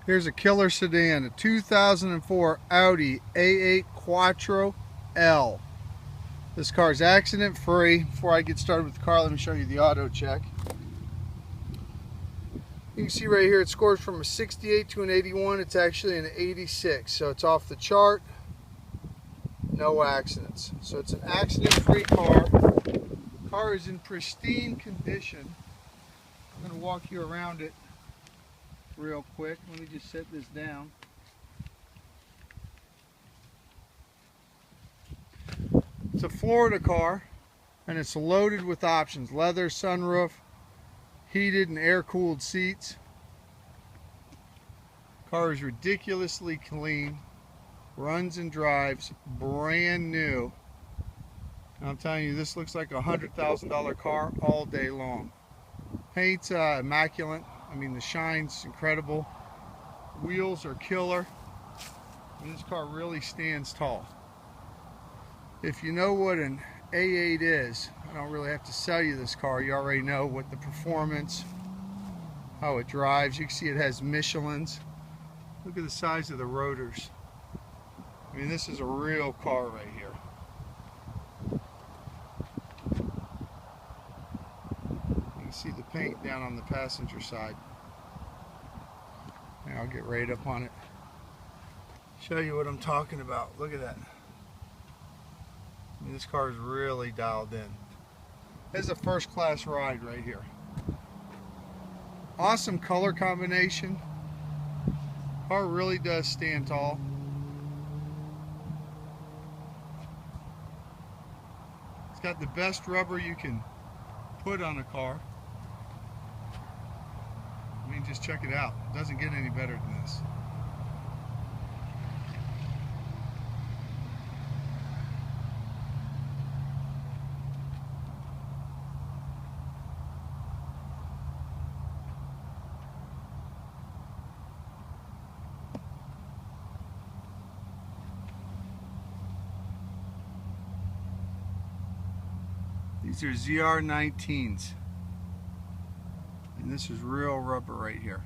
Here's a killer sedan, a 2004 Audi A8 Quattro L. This car is accident free. Before I get started with the car, let me show you the auto check. You can see right here it scores from a 68 to an 81. It's actually an 86, so it's off the chart. No accidents. So it's an accident-free car. The car is in pristine condition. I'm going to walk you around it real quick. Let me just set this down. It's a Florida car, and it's loaded with options. Leather, sunroof, heated and air-cooled seats. Car is ridiculously clean. Runs and drives brand new. And I'm telling you, this looks like a $100,000 car all day long. Paint's immaculate. I mean, the shine's incredible. Wheels are killer. And this car really stands tall. If you know what an A8 is, I don't really have to sell you this car. You already know what the performance, how it drives. You can see it has Michelins. Look at the size of the rotors. I mean, this is a real car right here. You can see the paint down on the passenger side. And I'll get right up on it. Show you what I'm talking about. Look at that. I mean, this car is really dialed in. This is a first class ride right here. Awesome color combination. Car really does stand tall. It's got the best rubber you can put on a car. I mean, just check it out. It doesn't get any better than this. These are ZR19s, and this is real rubber right here.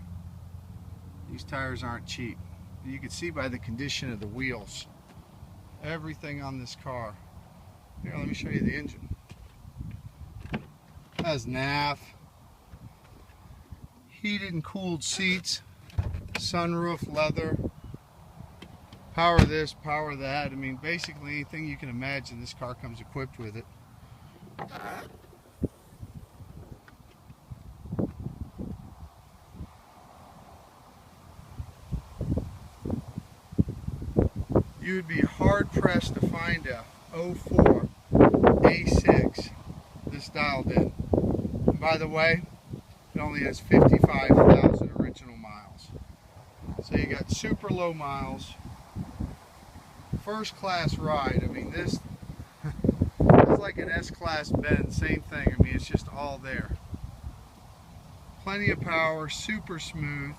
These tires aren't cheap. You can see by the condition of the wheels, everything on this car. Here, let me show you the engine. It has nav, heated and cooled seats, sunroof, leather, power this, power that. I mean, basically anything you can imagine, this car comes equipped with it. You would be hard pressed to find a 04 A6 this dialed in. And by the way, it only has 55,000 original miles. So you got super low miles, first class ride. I mean, this is like an S-Class Benz, same thing. I mean, it's just all there. Plenty of power, super smooth,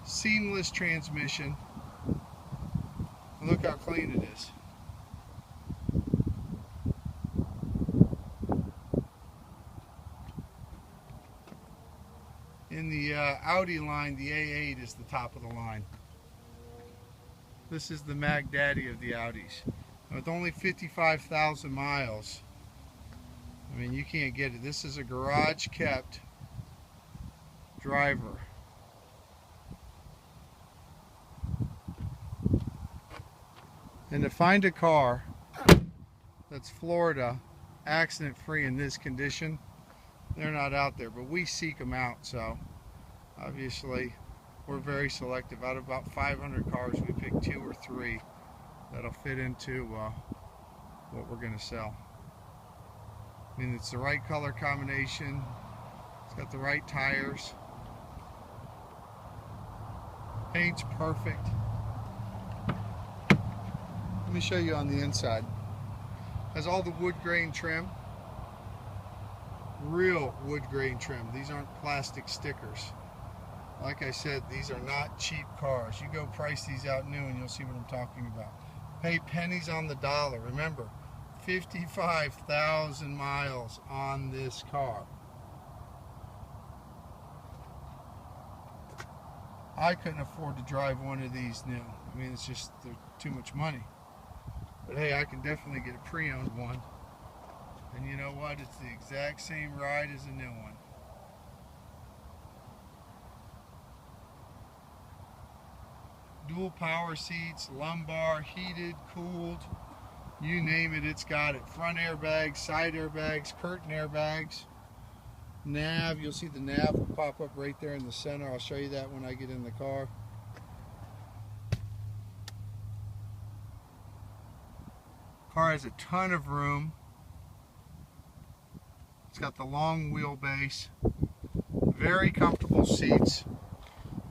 seamless transmission. And look how clean it is. In the Audi line, the A8 is the top of the line. This is the Mag Daddy of the Audis. With only 55,000 miles, I mean, you can't get it. This is a garage kept driver. And to find a car that's Florida accident free in this condition, they're not out there, but we seek them out. So obviously we're very selective. Out of about 500 cars, we pick 2 or 3 that'll fit into what we're going to sell. I mean, it's the right color combination. It's got the right tires. Paint's perfect. Let me show you on the inside. Has all the wood grain trim. Real wood grain trim. These aren't plastic stickers. Like I said, these are not cheap cars. You go price these out new and you'll see what I'm talking about. Pay pennies on the dollar. Remember, 55,000 miles on this car. I couldn't afford to drive one of these new. I mean, it's just they're too much money. But hey, I can definitely get a pre-owned one. And you know what? It's the exact same ride as a new one. Dual power seats, lumbar, heated, cooled, you name it, it's got it. Front airbags, side airbags, curtain airbags. Nav, you'll see the nav will pop up right there in the center. I'll show you that when I get in the car. Car has a ton of room. It's got the long wheelbase, very comfortable seats.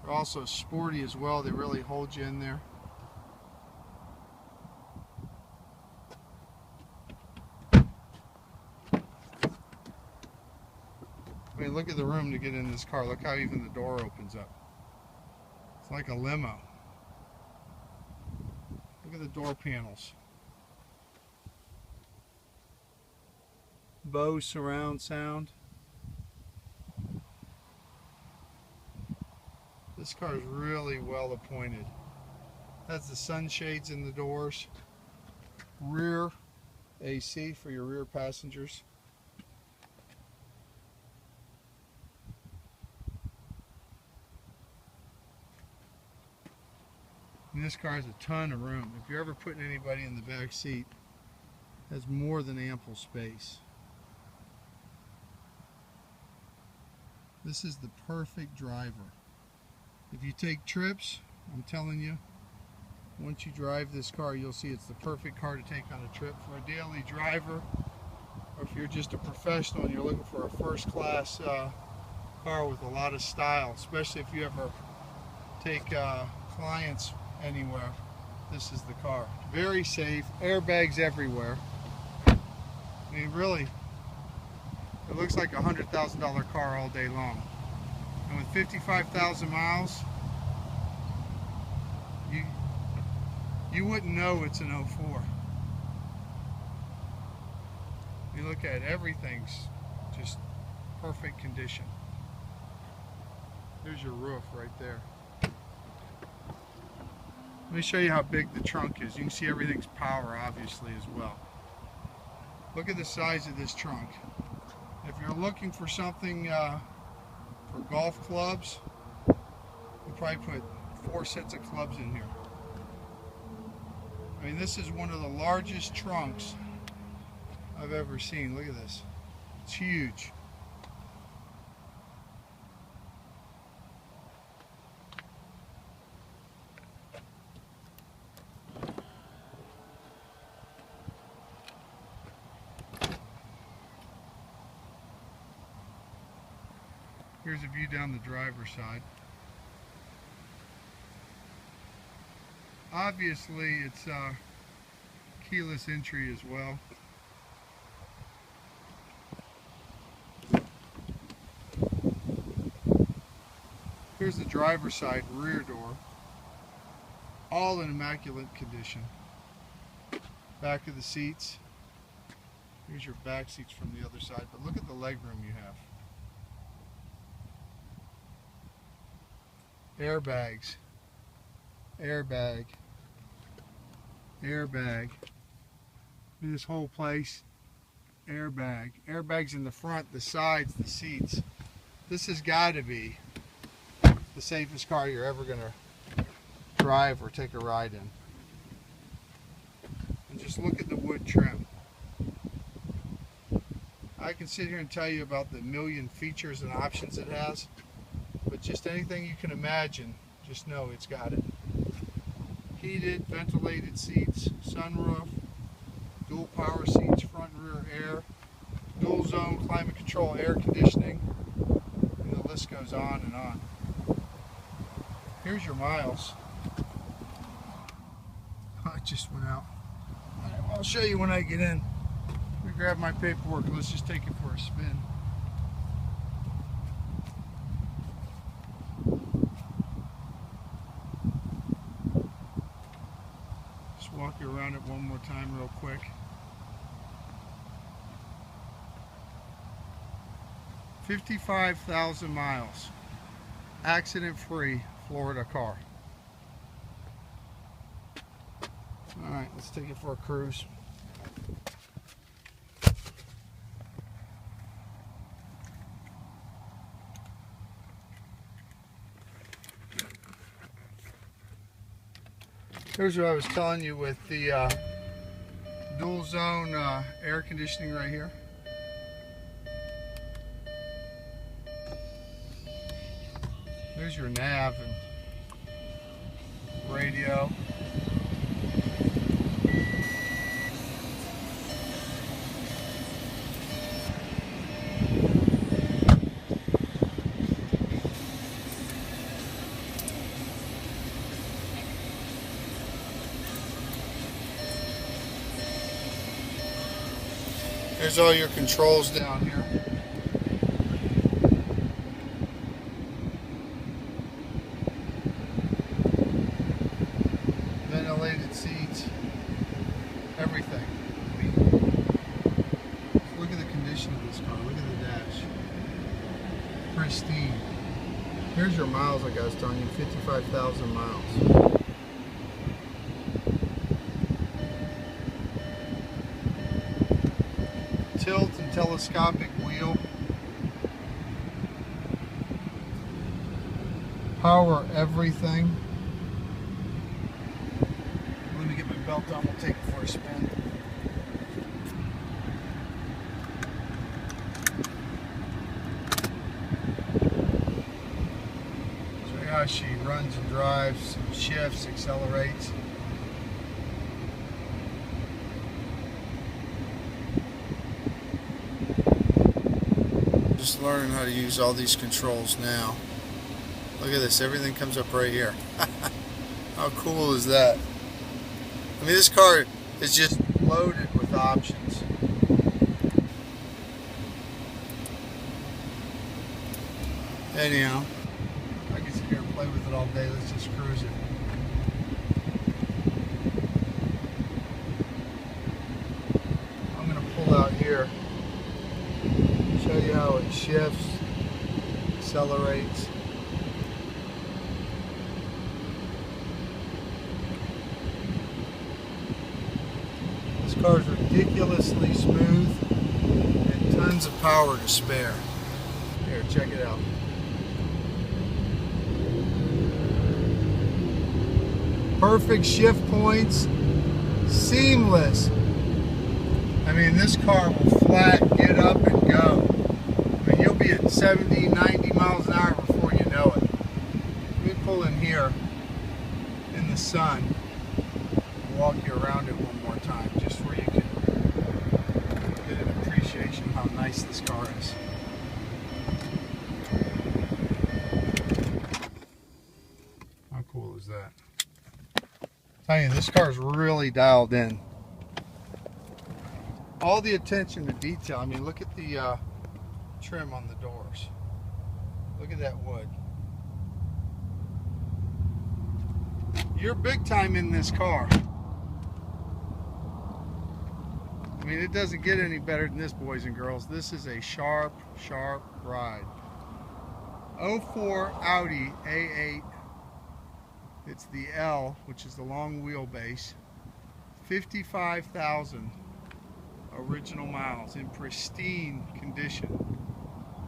They're also sporty as well. They really hold you in there. I mean, look at the room to get in this car. Look how even the door opens up. It's like a limo. Look at the door panels. Bose surround sound. This car is really well appointed. Has the sunshades in the doors. Rear AC for your rear passengers. And this car has a ton of room. If you're ever putting anybody in the back seat, it has more than ample space. This is the perfect driver. If you take trips, I'm telling you, once you drive this car, you'll see it's the perfect car to take on a trip for a daily driver, or if you're just a professional and you're looking for a first-class car with a lot of style, especially if you ever take clients anywhere. This is the car. Very safe, airbags everywhere. I mean, really, it looks like a $100,000 car all day long. And with 55,000 miles, you wouldn't know it's an 04. You look at it, everything's just perfect condition. There's your roof right there. Let me show you how big the trunk is. You can see everything's power, obviously, as well. Look at the size of this trunk. If you're looking for something for golf clubs, you probably put 4 sets of clubs in here. I mean, this is one of the largest trunks I've ever seen. Look at this. It's huge. Here's a view down the driver's side. Obviously, it's keyless entry as well. Here's the driver's side rear door. All in immaculate condition. Back of the seats. Here's your back seats from the other side, but look at the leg room you have. Airbags, airbag, airbag. This whole place, airbag. Airbags in the front, the sides, the seats. This has got to be the safest car you're ever going to drive or take a ride in. And just look at the wood trim. I can sit here and tell you about the million features and options it has. But just anything you can imagine, just know it's got it. Heated, ventilated seats, sunroof, dual power seats, front and rear air, dual zone climate control air conditioning, and the list goes on and on. Here's your miles. Oh, it just went out. I'll show you when I get in. Let me grab my paperwork. Let's just take it for a spin. Walk you around it one more time real quick. 55,000 miles. Accident free. Florida car. Alright, let's take it for a cruise. Here's what I was telling you with the dual zone air conditioning right here. There's your nav and radio. There's all your controls down here. Ventilated seats, everything. I mean, look at the condition of this car. Look at the dash. Pristine. Here's your miles, like I was telling you, 55,000 miles. Tilt and telescopic wheel. Power everything. Let me get my belt on, we'll take it for a spin. So yeah, she runs and drives, shifts, accelerates. Just learning how to use all these controls now. Look at this, everything comes up right here. How cool is that? I mean, this car is just loaded with options. Anyhow, I can sit here and play with it all day. Let's just cruise it. I'm going to pull out here, show you how it shifts, accelerates. This car is ridiculously smooth and tons of power to spare. Here, check it out. Perfect shift points, seamless. I mean, this car will flat get up and go. I mean, you'll be at 70, 90 miles an hour before you know it. Let me pull in here in the sun and walk you around it one more time, just where you can get an appreciation of how nice this car is. How cool is that? I'm telling you, this car is really dialed in. All the attention to detail. I mean, look at the trim on the doors. Look at that wood. You're big time in this car. I mean, it doesn't get any better than this, boys and girls. This is a sharp, sharp ride. 04 Audi A8. It's the L, which is the long wheelbase. 55,000 original miles in pristine condition.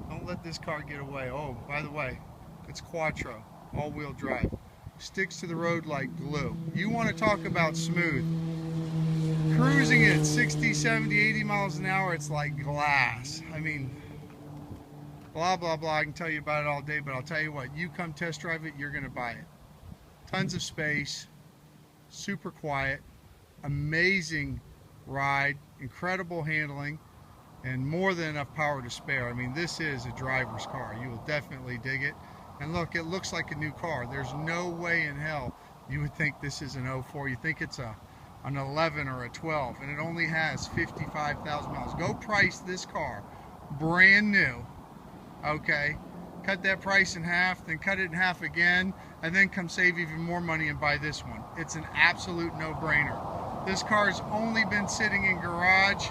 Don't let this car get away. Oh, by the way, it's Quattro, all-wheel drive. Sticks to the road like glue. You want to talk about smooth. Cruising at 60, 70, 80 miles an hour, it's like glass. I mean, blah, blah, blah. I can tell you about it all day, but I'll tell you what, you come test drive it, you're going to buy it. Tons of space, super quiet, amazing ride, incredible handling, and more than enough power to spare. I mean, this is a driver's car. You will definitely dig it. And look, it looks like a new car. There's no way in hell you would think this is an 04. You think it's an 11 or a 12, and it only has 55,000 miles. Go price this car brand new, okay? Cut that price in half, then cut it in half again, and then come save even more money and buy this one. It's an absolute no-brainer. This car's only been sitting in garage.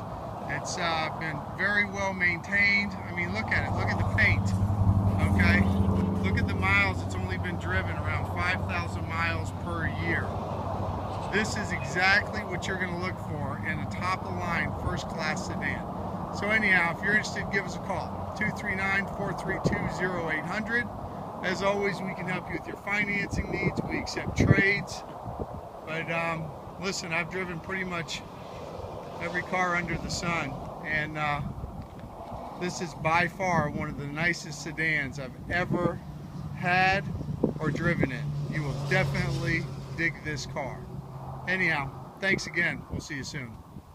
It's been very well maintained. I mean, look at it. Look at the paint, okay? Look at the miles it's only been driven, around 5,000 miles per year. This is exactly what you're going to look for in a top-of-the-line first-class sedan. So anyhow, if you're interested, give us a call, 239-432-0800. As always, we can help you with your financing needs. We accept trades. But listen, I've driven pretty much every car under the sun, and this is by far one of the nicest sedans I've ever had or driven in. You will definitely dig this car. Anyhow, thanks again. We'll see you soon.